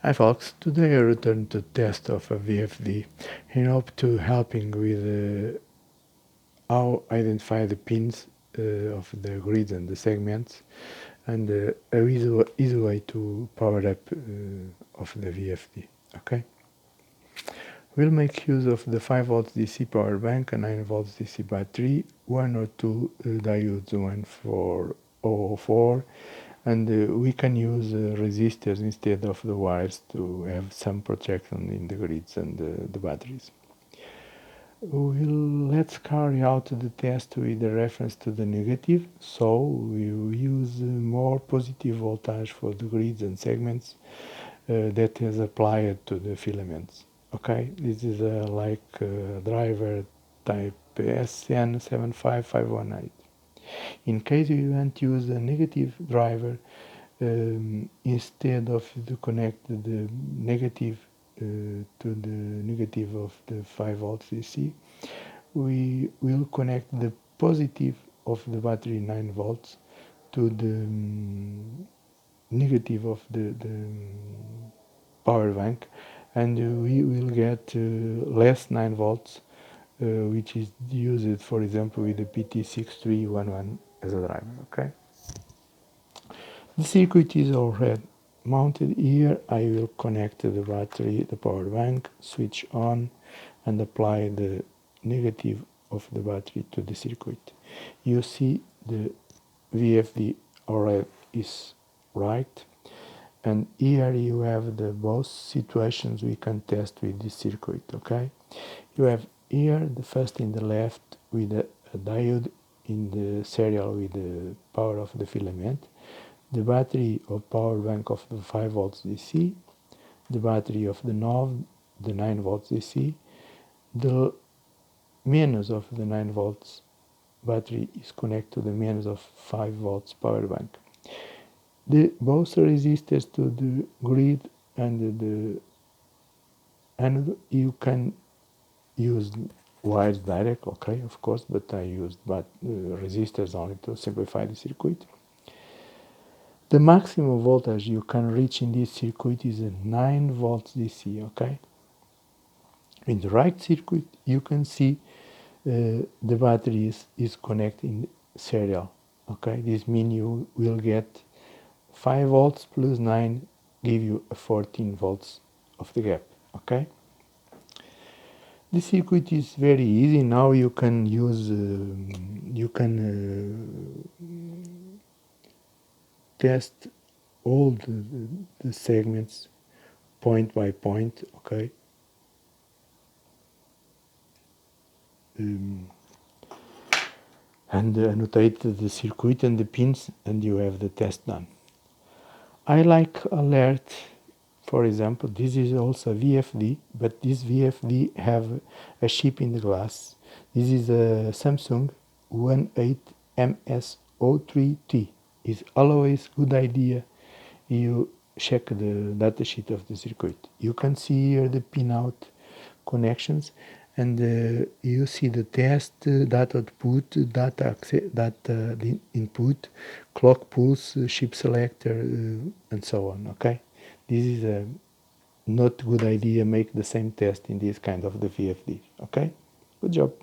Hi folks, today I returned to test of a VFD in hope to helping with how identify the pins of the grids and the segments and a easy way to power up of the VFD. Okay, we'll make use of the 5 volts DC power bank, a 9 volts DC battery, 1 or 2 diodes, 14004, and we can use resistors instead of the wires to have some protection in the grids and the batteries. Let's carry out the test with the reference to the negative, so we will use more positive voltage for the grids and segments that is applied to the filaments. Okay, this is like driver type SN75518. In case you want to use a negative driver, instead of to connect the negative to the negative of the 5 volts DC, we will connect the positive of the battery 9 volts to the negative of the power bank, and we will get less 9 volts, which is used, for example, with the PT6311 as a driver. Okay. The circuit is already mounted here. I will connect the battery, the power bank, switch on, and apply the negative of the battery to the circuit. You see the VFD already is right, and here you have the both situations we can test with this circuit. Okay, you have here the first in the left with a diode in the serial with the power of the filament, the battery or power bank of the 5 volts DC, the battery of the 9 volts DC, the minus of the 9 volts battery is connected to the minus of 5 volts power bank. Both resistors to the grid and you can use wires direct, okay, of course, but I used resistors only to simplify the circuit. The maximum voltage you can reach in this circuit is a 9 volts DC, okay? In the right circuit, you can see the battery is connected in serial, okay? This means you will get 5 volts plus 9 give you a 14 volts of the gap, okay? The circuit is very easy. Now you can use, test all the segments point by point, okay? And annotate the circuit and the pins, and you have the test done. I like alert, for example, this is also VFD, but this VFD have a chip in the glass. This is a Samsung 18MS03T. It's always good idea you check the datasheet of the circuit. You can see here the pinout connections, and you see the test, data output, data the input, clock pulse, chip selector, and so on. Okay, this is a not good idea. Make the same test in this kind of the VFD. Okay, good job.